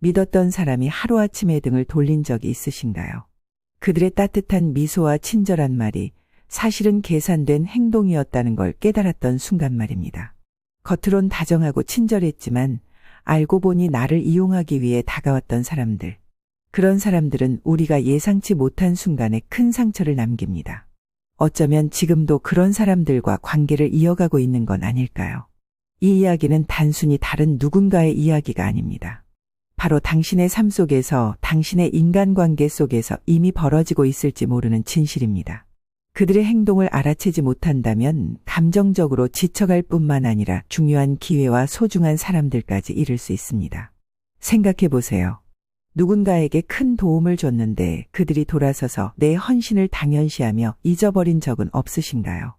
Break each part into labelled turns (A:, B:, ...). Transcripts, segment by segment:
A: 믿었던 사람이 하루아침에 등을 돌린 적이 있으신가요? 그들의 따뜻한 미소와 친절한 말이 사실은 계산된 행동이었다는 걸 깨달았던 순간 말입니다. 겉으론 다정하고 친절했지만 알고 보니 나를 이용하기 위해 다가왔던 사람들. 그런 사람들은 우리가 예상치 못한 순간에 큰 상처를 남깁니다. 어쩌면 지금도 그런 사람들과 관계를 이어가고 있는 건 아닐까요? 이 이야기는 단순히 다른 누군가의 이야기가 아닙니다. 바로 당신의 삶 속에서, 당신의 인간관계 속에서 이미 벌어지고 있을지 모르는 진실입니다. 그들의 행동을 알아채지 못한다면 감정적으로 지쳐갈 뿐만 아니라 중요한 기회와 소중한 사람들까지 잃을 수 있습니다. 생각해 보세요. 누군가에게 큰 도움을 줬는데 그들이 돌아서서 내 헌신을 당연시하며 잊어버린 적은 없으신가요?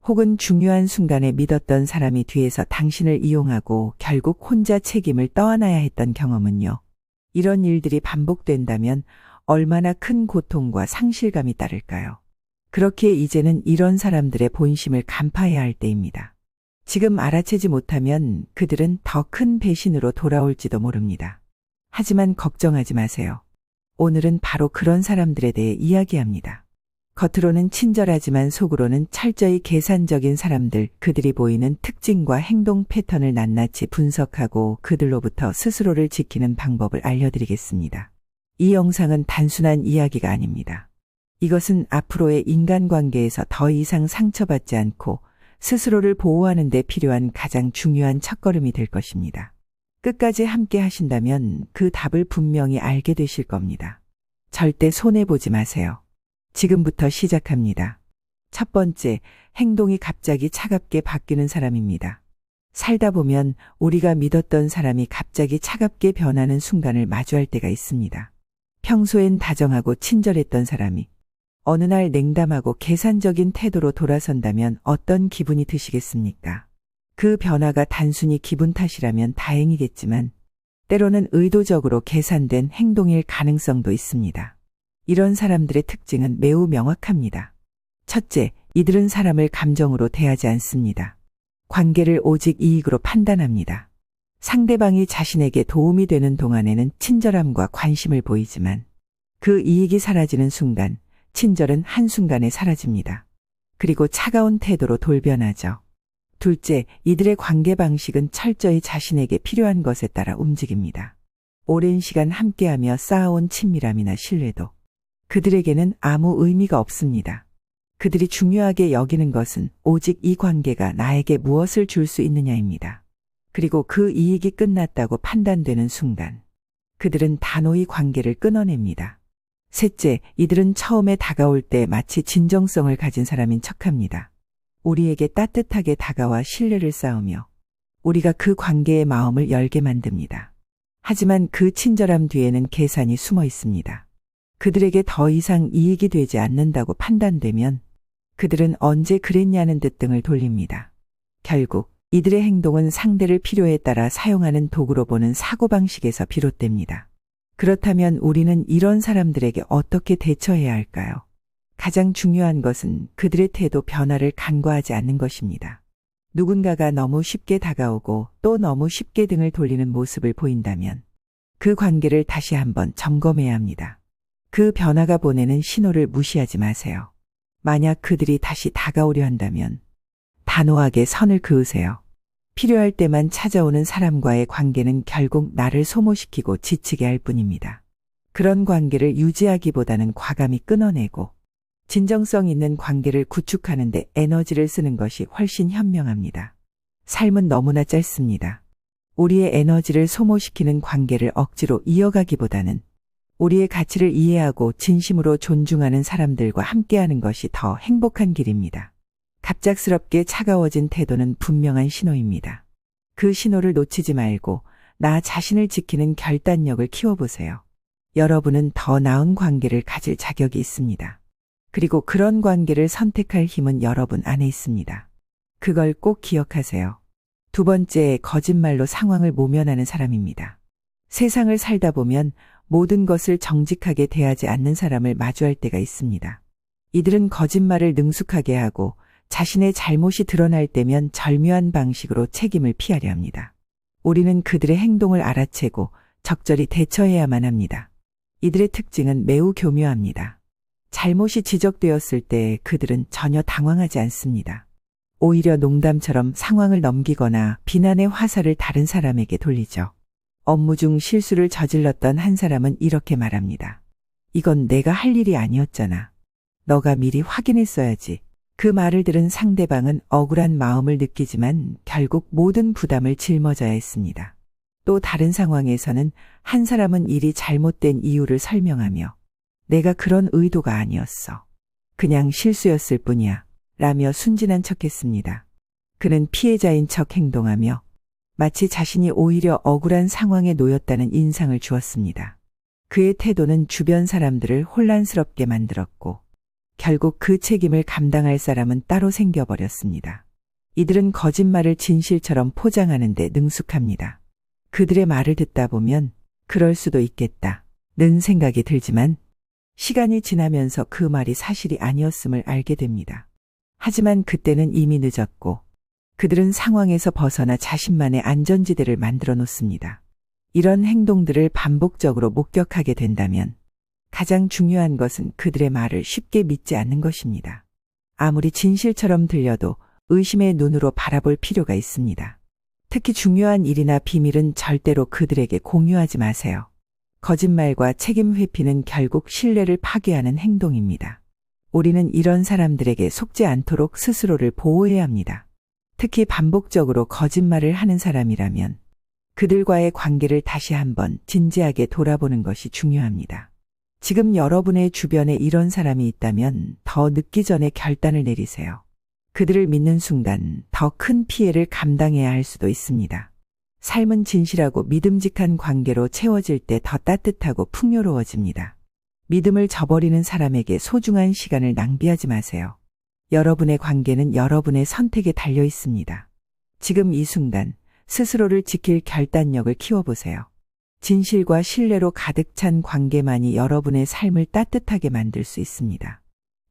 A: 혹은 중요한 순간에 믿었던 사람이 뒤에서 당신을 이용하고 결국 혼자 책임을 떠안아야 했던 경험은요? 이런 일들이 반복된다면 얼마나 큰 고통과 상실감이 따를까요? 그렇기에 이제는 이런 사람들의 본심을 간파해야 할 때입니다. 지금 알아채지 못하면 그들은 더 큰 배신으로 돌아올지도 모릅니다. 하지만 걱정하지 마세요. 오늘은 바로 그런 사람들에 대해 이야기합니다. 겉으로는 친절하지만 속으로는 철저히 계산적인 사람들, 그들이 보이는 특징과 행동 패턴을 낱낱이 분석하고 그들로부터 스스로를 지키는 방법을 알려드리겠습니다. 이 영상은 단순한 이야기가 아닙니다. 이것은 앞으로의 인간관계에서 더 이상 상처받지 않고 스스로를 보호하는 데 필요한 가장 중요한 첫걸음이 될 것입니다. 끝까지 함께 하신다면 그 답을 분명히 알게 되실 겁니다. 절대 손해보지 마세요. 지금부터 시작합니다. 첫 번째, 행동이 갑자기 차갑게 바뀌는 사람입니다. 살다 보면 우리가 믿었던 사람이 갑자기 차갑게 변하는 순간을 마주할 때가 있습니다. 평소엔 다정하고 친절했던 사람이 어느 날 냉담하고 계산적인 태도로 돌아선다면 어떤 기분이 드시겠습니까? 그 변화가 단순히 기분 탓이라면 다행이겠지만 때로는 의도적으로 계산된 행동일 가능성도 있습니다. 이런 사람들의 특징은 매우 명확합니다. 첫째, 이들은 사람을 감정으로 대하지 않습니다. 관계를 오직 이익으로 판단합니다. 상대방이 자신에게 도움이 되는 동안에는 친절함과 관심을 보이지만 그 이익이 사라지는 순간 친절은 한순간에 사라집니다. 그리고 차가운 태도로 돌변하죠. 둘째, 이들의 관계 방식은 철저히 자신에게 필요한 것에 따라 움직입니다. 오랜 시간 함께하며 쌓아온 친밀함이나 신뢰도 그들에게는 아무 의미가 없습니다. 그들이 중요하게 여기는 것은 오직 이 관계가 나에게 무엇을 줄 수 있느냐입니다. 그리고 그 이익이 끝났다고 판단되는 순간 그들은 단호히 관계를 끊어냅니다. 셋째, 이들은 처음에 다가올 때 마치 진정성을 가진 사람인 척합니다. 우리에게 따뜻하게 다가와 신뢰를 쌓으며 우리가 그 관계의 마음을 열게 만듭니다. 하지만 그 친절함 뒤에는 계산이 숨어 있습니다. 그들에게 더 이상 이익이 되지 않는다고 판단되면 그들은 언제 그랬냐는 듯 등을 돌립니다. 결국 이들의 행동은 상대를 필요에 따라 사용하는 도구로 보는 사고방식에서 비롯됩니다. 그렇다면 우리는 이런 사람들에게 어떻게 대처해야 할까요? 가장 중요한 것은 그들의 태도 변화를 간과하지 않는 것입니다. 누군가가 너무 쉽게 다가오고 또 너무 쉽게 등을 돌리는 모습을 보인다면 그 관계를 다시 한번 점검해야 합니다. 그 변화가 보내는 신호를 무시하지 마세요. 만약 그들이 다시 다가오려 한다면 단호하게 선을 그으세요. 필요할 때만 찾아오는 사람과의 관계는 결국 나를 소모시키고 지치게 할 뿐입니다. 그런 관계를 유지하기보다는 과감히 끊어내고 진정성 있는 관계를 구축하는 데 에너지를 쓰는 것이 훨씬 현명합니다. 삶은 너무나 짧습니다. 우리의 에너지를 소모시키는 관계를 억지로 이어가기보다는 우리의 가치를 이해하고 진심으로 존중하는 사람들과 함께하는 것이 더 행복한 길입니다. 갑작스럽게 차가워진 태도는 분명한 신호입니다. 그 신호를 놓치지 말고 나 자신을 지키는 결단력을 키워보세요. 여러분은 더 나은 관계를 가질 자격이 있습니다. 그리고 그런 관계를 선택할 힘은 여러분 안에 있습니다. 그걸 꼭 기억하세요. 두 번째, 거짓말로 상황을 모면하는 사람입니다. 세상을 살다 보면 모든 것을 정직하게 대하지 않는 사람을 마주할 때가 있습니다. 이들은 거짓말을 능숙하게 하고 자신의 잘못이 드러날 때면 절묘한 방식으로 책임을 피하려 합니다. 우리는 그들의 행동을 알아채고 적절히 대처해야만 합니다. 이들의 특징은 매우 교묘합니다. 잘못이 지적되었을 때 그들은 전혀 당황하지 않습니다. 오히려 농담처럼 상황을 넘기거나 비난의 화살을 다른 사람에게 돌리죠. 업무 중 실수를 저질렀던 한 사람은 이렇게 말합니다. 이건 내가 할 일이 아니었잖아. 너가 미리 확인했어야지. 그 말을 들은 상대방은 억울한 마음을 느끼지만 결국 모든 부담을 짊어져야 했습니다. 또 다른 상황에서는 한 사람은 일이 잘못된 이유를 설명하며 내가 그런 의도가 아니었어. 그냥 실수였을 뿐이야. 라며 순진한 척했습니다. 그는 피해자인 척 행동하며 마치 자신이 오히려 억울한 상황에 놓였다는 인상을 주었습니다. 그의 태도는 주변 사람들을 혼란스럽게 만들었고 결국 그 책임을 감당할 사람은 따로 생겨버렸습니다. 이들은 거짓말을 진실처럼 포장하는 데 능숙합니다. 그들의 말을 듣다 보면 그럴 수도 있겠다는 생각이 들지만 시간이 지나면서 그 말이 사실이 아니었음을 알게 됩니다. 하지만 그때는 이미 늦었고 그들은 상황에서 벗어나 자신만의 안전지대를 만들어 놓습니다. 이런 행동들을 반복적으로 목격하게 된다면 가장 중요한 것은 그들의 말을 쉽게 믿지 않는 것입니다. 아무리 진실처럼 들려도 의심의 눈으로 바라볼 필요가 있습니다. 특히 중요한 일이나 비밀은 절대로 그들에게 공유하지 마세요. 거짓말과 책임 회피는 결국 신뢰를 파괴하는 행동입니다. 우리는 이런 사람들에게 속지 않도록 스스로를 보호해야 합니다. 특히 반복적으로 거짓말을 하는 사람이라면 그들과의 관계를 다시 한번 진지하게 돌아보는 것이 중요합니다. 지금 여러분의 주변에 이런 사람이 있다면 더 늦기 전에 결단을 내리세요. 그들을 믿는 순간 더 큰 피해를 감당해야 할 수도 있습니다. 삶은 진실하고 믿음직한 관계로 채워질 때 더 따뜻하고 풍요로워집니다. 믿음을 저버리는 사람에게 소중한 시간을 낭비하지 마세요. 여러분의 관계는 여러분의 선택에 달려 있습니다. 지금 이 순간 스스로를 지킬 결단력을 키워보세요. 진실과 신뢰로 가득 찬 관계만이 여러분의 삶을 따뜻하게 만들 수 있습니다.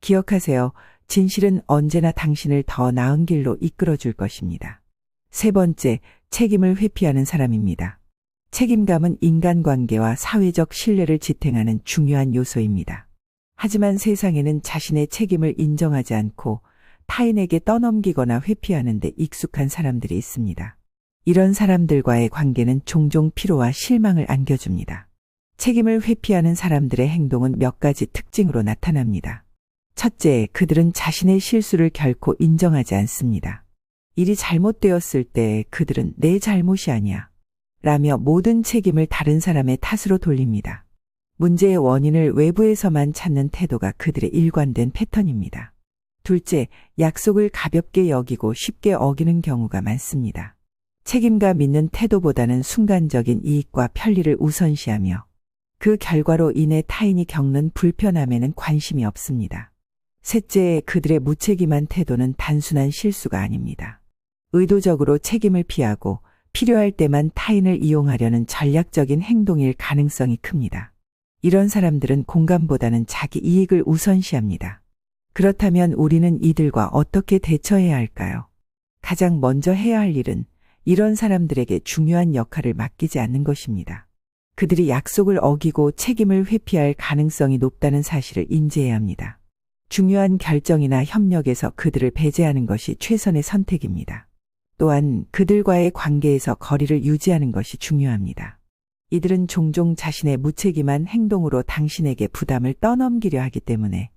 A: 기억하세요. 진실은 언제나 당신을 더 나은 길로 이끌어 줄 것입니다. 세 번째, 책임을 회피하는 사람입니다. 책임감은 인간관계와 사회적 신뢰를 지탱하는 중요한 요소입니다. 하지만 세상에는 자신의 책임을 인정하지 않고 타인에게 떠넘기거나 회피하는 데 익숙한 사람들이 있습니다. 이런 사람들과의 관계는 종종 피로와 실망을 안겨줍니다. 책임을 회피하는 사람들의 행동은 몇 가지 특징으로 나타납니다. 첫째, 그들은 자신의 실수를 결코 인정하지 않습니다. 일이 잘못되었을 때 그들은 내 잘못이 아니야 라며 모든 책임을 다른 사람의 탓으로 돌립니다. 문제의 원인을 외부에서만 찾는 태도가 그들의 일관된 패턴입니다. 둘째, 약속을 가볍게 여기고 쉽게 어기는 경우가 많습니다. 책임감 있는 태도보다는 순간적인 이익과 편리를 우선시하며 그 결과로 인해 타인이 겪는 불편함에는 관심이 없습니다. 셋째, 그들의 무책임한 태도는 단순한 실수가 아닙니다. 의도적으로 책임을 피하고 필요할 때만 타인을 이용하려는 전략적인 행동일 가능성이 큽니다. 이런 사람들은 공감보다는 자기 이익을 우선시합니다. 그렇다면 우리는 이들과 어떻게 대처해야 할까요? 가장 먼저 해야 할 일은 이런 사람들에게 중요한 역할을 맡기지 않는 것입니다. 그들이 약속을 어기고 책임을 회피할 가능성이 높다는 사실을 인지해야 합니다. 중요한 결정이나 협력에서 그들을 배제하는 것이 최선의 선택입니다. 또한 그들과의 관계에서 거리를 유지하는 것이 중요합니다. 이들은 종종 자신의 무책임한 행동으로 당신에게 부담을 떠넘기려 하기 때문에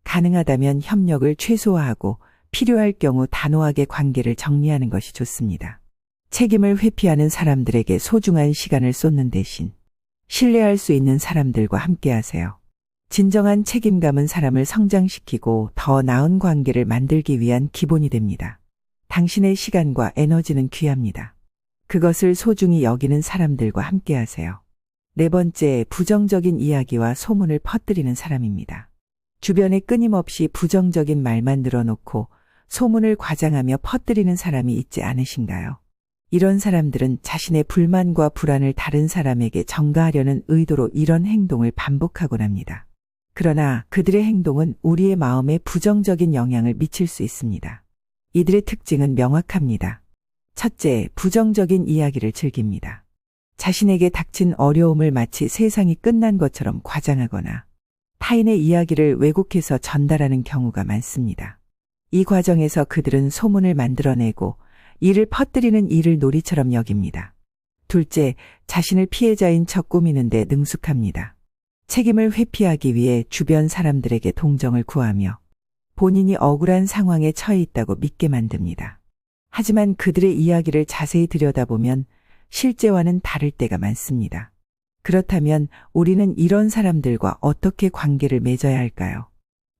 A: 가능하다면 협력을 최소화하고 필요할 경우 단호하게 관계를 정리하는 것이 좋습니다. 책임을 회피하는 사람들에게 소중한 시간을 쏟는 대신 신뢰할 수 있는 사람들과 함께하세요. 진정한 책임감은 사람을 성장시키고 더 나은 관계를 만들기 위한 기본이 됩니다. 당신의 시간과 에너지는 귀합니다. 그것을 소중히 여기는 사람들과 함께하세요. 네 번째, 부정적인 이야기와 소문을 퍼뜨리는 사람입니다. 주변에 끊임없이 부정적인 말만 늘어놓고 소문을 과장하며 퍼뜨리는 사람이 있지 않으신가요? 이런 사람들은 자신의 불만과 불안을 다른 사람에게 전가하려는 의도로 이런 행동을 반복하곤 합니다. 그러나 그들의 행동은 우리의 마음에 부정적인 영향을 미칠 수 있습니다. 이들의 특징은 명확합니다. 첫째, 부정적인 이야기를 즐깁니다. 자신에게 닥친 어려움을 마치 세상이 끝난 것처럼 과장하거나 타인의 이야기를 왜곡해서 전달하는 경우가 많습니다. 이 과정에서 그들은 소문을 만들어내고 이를 퍼뜨리는 일을 놀이처럼 여깁니다. 둘째, 자신을 피해자인 척 꾸미는데 능숙합니다. 책임을 회피하기 위해 주변 사람들에게 동정을 구하며 본인이 억울한 상황에 처해 있다고 믿게 만듭니다. 하지만 그들의 이야기를 자세히 들여다보면 실제와는 다를 때가 많습니다. 그렇다면 우리는 이런 사람들과 어떻게 관계를 맺어야 할까요?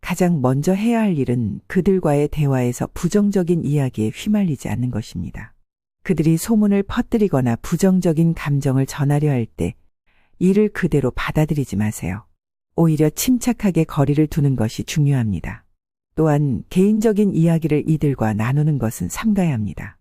A: 가장 먼저 해야 할 일은 그들과의 대화에서 부정적인 이야기에 휘말리지 않는 것입니다. 그들이 소문을 퍼뜨리거나 부정적인 감정을 전하려 할 때 이를 그대로 받아들이지 마세요. 오히려 침착하게 거리를 두는 것이 중요합니다. 또한 개인적인 이야기를 이들과 나누는 것은 삼가야 합니다.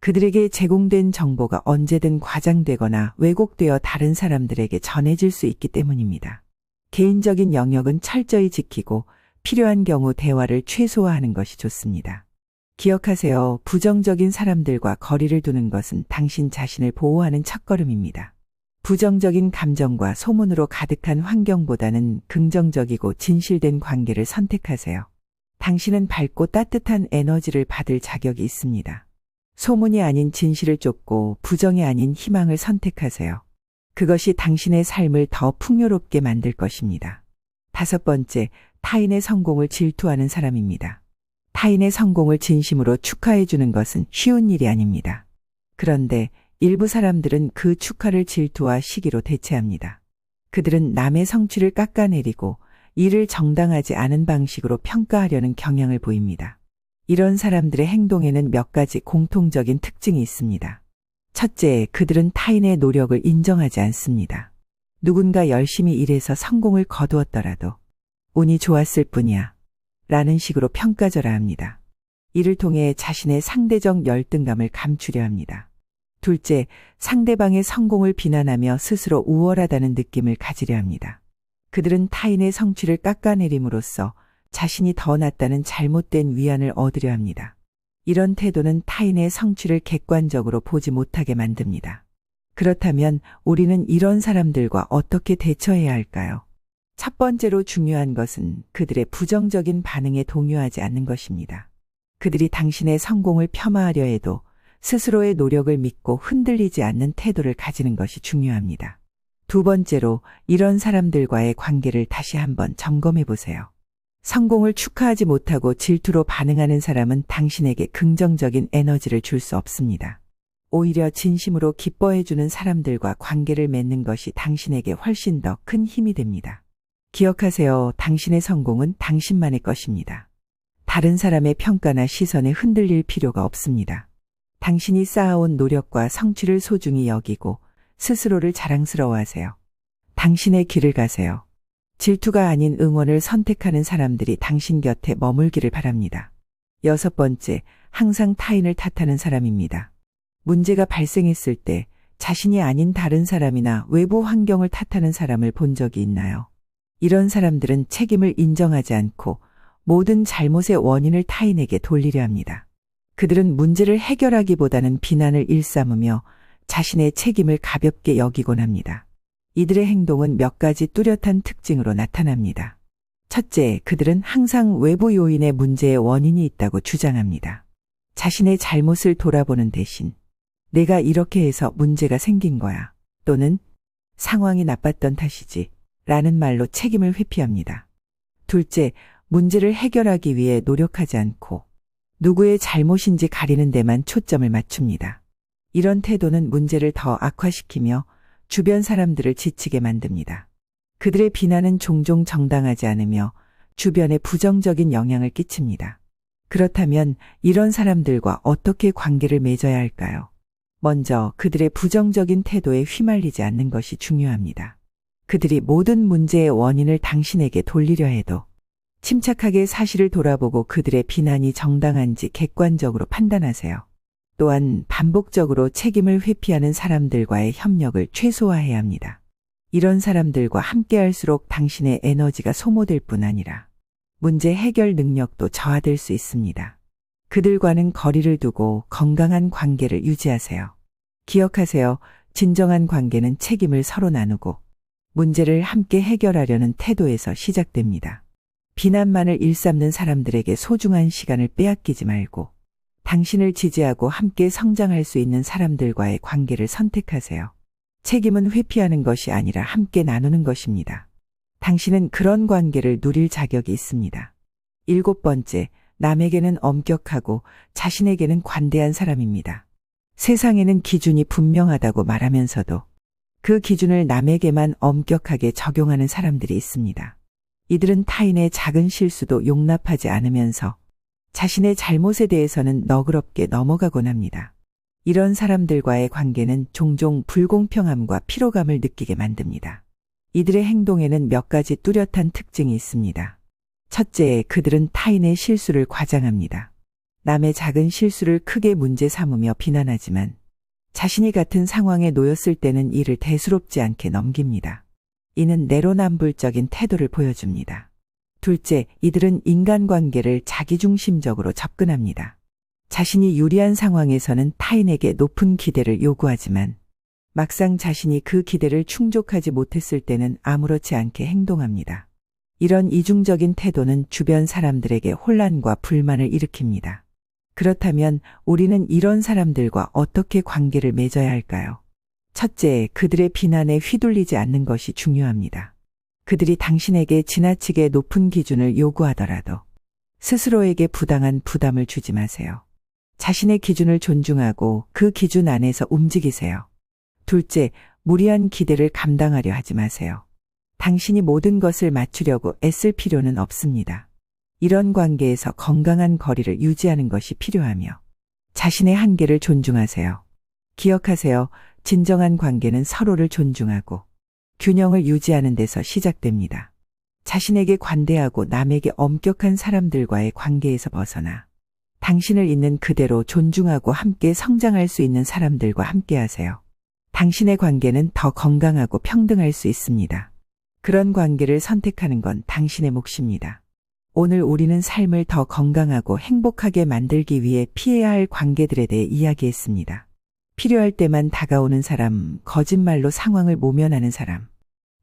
A: 그들에게 제공된 정보가 언제든 과장되거나 왜곡되어 다른 사람들에게 전해질 수 있기 때문입니다. 개인적인 영역은 철저히 지키고 필요한 경우 대화를 최소화하는 것이 좋습니다. 기억하세요. 부정적인 사람들과 거리를 두는 것은 당신 자신을 보호하는 첫걸음입니다. 부정적인 감정과 소문으로 가득한 환경보다는 긍정적이고 진실된 관계를 선택하세요. 당신은 밝고 따뜻한 에너지를 받을 자격이 있습니다. 소문이 아닌 진실을 쫓고 부정이 아닌 희망을 선택하세요. 그것이 당신의 삶을 더 풍요롭게 만들 것입니다. 다섯 번째, 타인의 성공을 질투하는 사람입니다. 타인의 성공을 진심으로 축하해 주는 것은 쉬운 일이 아닙니다. 그런데 일부 사람들은 그 축하를 질투와 시기로 대체합니다. 그들은 남의 성취를 깎아내리고 이를 정당하지 않은 방식으로 평가하려는 경향을 보입니다. 이런 사람들의 행동에는 몇 가지 공통적인 특징이 있습니다. 첫째, 그들은 타인의 노력을 인정하지 않습니다. 누군가 열심히 일해서 성공을 거두었더라도 운이 좋았을 뿐이야 라는 식으로 평가절하 합니다. 이를 통해 자신의 상대적 열등감을 감추려 합니다. 둘째, 상대방의 성공을 비난하며 스스로 우월하다는 느낌을 가지려 합니다. 그들은 타인의 성취를 깎아내림으로써 자신이 더 낫다는 잘못된 위안을 얻으려 합니다. 이런 태도는 타인의 성취를 객관적으로 보지 못하게 만듭니다. 그렇다면 우리는 이런 사람들과 어떻게 대처해야 할까요? 첫 번째로 중요한 것은 그들의 부정적인 반응에 동요하지 않는 것입니다. 그들이 당신의 성공을 폄하하려 해도 스스로의 노력을 믿고 흔들리지 않는 태도를 가지는 것이 중요합니다. 두 번째로 이런 사람들과의 관계를 다시 한번 점검해 보세요. 성공을 축하하지 못하고 질투로 반응하는 사람은 당신에게 긍정적인 에너지를 줄 수 없습니다. 오히려 진심으로 기뻐해 주는 사람들과 관계를 맺는 것이 당신에게 훨씬 더 큰 힘이 됩니다. 기억하세요. 당신의 성공은 당신만의 것입니다. 다른 사람의 평가나 시선에 흔들릴 필요가 없습니다. 당신이 쌓아온 노력과 성취를 소중히 여기고 스스로를 자랑스러워하세요. 당신의 길을 가세요. 질투가 아닌 응원을 선택하는 사람들이 당신 곁에 머물기를 바랍니다. 여섯 번째, 항상 타인을 탓하는 사람입니다. 문제가 발생했을 때 자신이 아닌 다른 사람이나 외부 환경을 탓하는 사람을 본 적이 있나요? 이런 사람들은 책임을 인정하지 않고 모든 잘못의 원인을 타인에게 돌리려 합니다. 그들은 문제를 해결하기보다는 비난을 일삼으며 자신의 책임을 가볍게 여기곤 합니다. 이들의 행동은 몇 가지 뚜렷한 특징으로 나타납니다. 첫째, 그들은 항상 외부 요인의 문제의 원인이 있다고 주장합니다. 자신의 잘못을 돌아보는 대신 내가 이렇게 해서 문제가 생긴 거야 또는 상황이 나빴던 탓이지 라는 말로 책임을 회피합니다. 둘째, 문제를 해결하기 위해 노력하지 않고 누구의 잘못인지 가리는 데만 초점을 맞춥니다. 이런 태도는 문제를 더 악화시키며 주변 사람들을 지치게 만듭니다. 그들의 비난은 종종 정당하지 않으며 주변에 부정적인 영향을 끼칩니다. 그렇다면 이런 사람들과 어떻게 관계를 맺어야 할까요? 먼저 그들의 부정적인 태도에 휘말리지 않는 것이 중요합니다. 그들이 모든 문제의 원인을 당신에게 돌리려 해도 침착하게 사실을 돌아보고 그들의 비난이 정당한지 객관적으로 판단하세요. 또한 반복적으로 책임을 회피하는 사람들과의 협력을 최소화해야 합니다. 이런 사람들과 함께할수록 당신의 에너지가 소모될 뿐 아니라 문제 해결 능력도 저하될 수 있습니다. 그들과는 거리를 두고 건강한 관계를 유지하세요. 기억하세요. 진정한 관계는 책임을 서로 나누고 문제를 함께 해결하려는 태도에서 시작됩니다. 비난만을 일삼는 사람들에게 소중한 시간을 빼앗기지 말고 당신을 지지하고 함께 성장할 수 있는 사람들과의 관계를 선택하세요. 책임은 회피하는 것이 아니라 함께 나누는 것입니다. 당신은 그런 관계를 누릴 자격이 있습니다. 7번째, 남에게는 엄격하고 자신에게는 관대한 사람입니다. 세상에는 기준이 분명하다고 말하면서도 그 기준을 남에게만 엄격하게 적용하는 사람들이 있습니다. 이들은 타인의 작은 실수도 용납하지 않으면서 자신의 잘못에 대해서는 너그럽게 넘어가곤 합니다. 이런 사람들과의 관계는 종종 불공평함과 피로감을 느끼게 만듭니다. 이들의 행동에는 몇 가지 뚜렷한 특징이 있습니다. 첫째, 그들은 타인의 실수를 과장합니다. 남의 작은 실수를 크게 문제 삼으며 비난하지만 자신이 같은 상황에 놓였을 때는 이를 대수롭지 않게 넘깁니다. 이는 내로남불적인 태도를 보여줍니다. 둘째, 이들은 인간관계를 자기중심적으로 접근합니다. 자신이 유리한 상황에서는 타인에게 높은 기대를 요구하지만 막상 자신이 그 기대를 충족하지 못했을 때는 아무렇지 않게 행동합니다. 이런 이중적인 태도는 주변 사람들에게 혼란과 불만을 일으킵니다. 그렇다면 우리는 이런 사람들과 어떻게 관계를 맺어야 할까요? 첫째, 그들의 비난에 휘둘리지 않는 것이 중요합니다. 그들이 당신에게 지나치게 높은 기준을 요구하더라도 스스로에게 부당한 부담을 주지 마세요. 자신의 기준을 존중하고 그 기준 안에서 움직이세요. 둘째, 무리한 기대를 감당하려 하지 마세요. 당신이 모든 것을 맞추려고 애쓸 필요는 없습니다. 이런 관계에서 건강한 거리를 유지하는 것이 필요하며 자신의 한계를 존중하세요. 기억하세요. 진정한 관계는 서로를 존중하고 균형을 유지하는 데서 시작됩니다. 자신에게 관대하고 남에게 엄격한 사람들과의 관계에서 벗어나 당신을 있는 그대로 존중하고 함께 성장할 수 있는 사람들과 함께하세요. 당신의 관계는 더 건강하고 평등할 수 있습니다. 그런 관계를 선택하는 건 당신의 몫입니다. 오늘 우리는 삶을 더 건강하고 행복하게 만들기 위해 피해야 할 관계들에 대해 이야기했습니다. 필요할 때만 다가오는 사람, 거짓말로 상황을 모면하는 사람,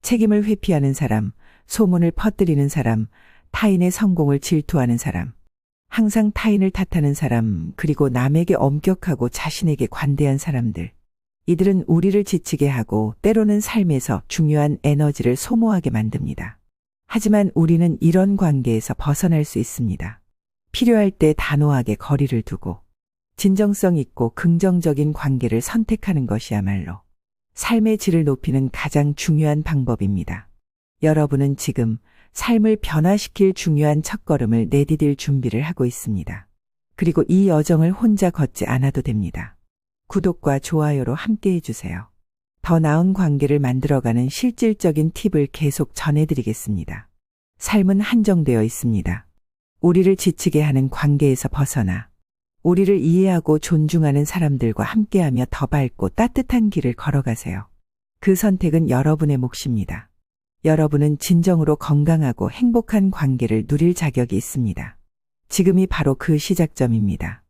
A: 책임을 회피하는 사람, 소문을 퍼뜨리는 사람, 타인의 성공을 질투하는 사람, 항상 타인을 탓하는 사람, 그리고 남에게 엄격하고 자신에게 관대한 사람들. 이들은 우리를 지치게 하고 때로는 삶에서 중요한 에너지를 소모하게 만듭니다. 하지만 우리는 이런 관계에서 벗어날 수 있습니다. 필요할 때 단호하게 거리를 두고 진정성 있고 긍정적인 관계를 선택하는 것이야말로 삶의 질을 높이는 가장 중요한 방법입니다. 여러분은 지금 삶을 변화시킬 중요한 첫걸음을 내디딜 준비를 하고 있습니다. 그리고 이 여정을 혼자 걷지 않아도 됩니다. 구독과 좋아요로 함께해 주세요. 더 나은 관계를 만들어가는 실질적인 팁을 계속 전해드리겠습니다. 삶은 한정되어 있습니다. 우리를 지치게 하는 관계에서 벗어나 우리를 이해하고 존중하는 사람들과 함께하며 더 밝고 따뜻한 길을 걸어가세요. 그 선택은 여러분의 몫입니다. 여러분은 진정으로 건강하고 행복한 관계를 누릴 자격이 있습니다. 지금이 바로 그 시작점입니다.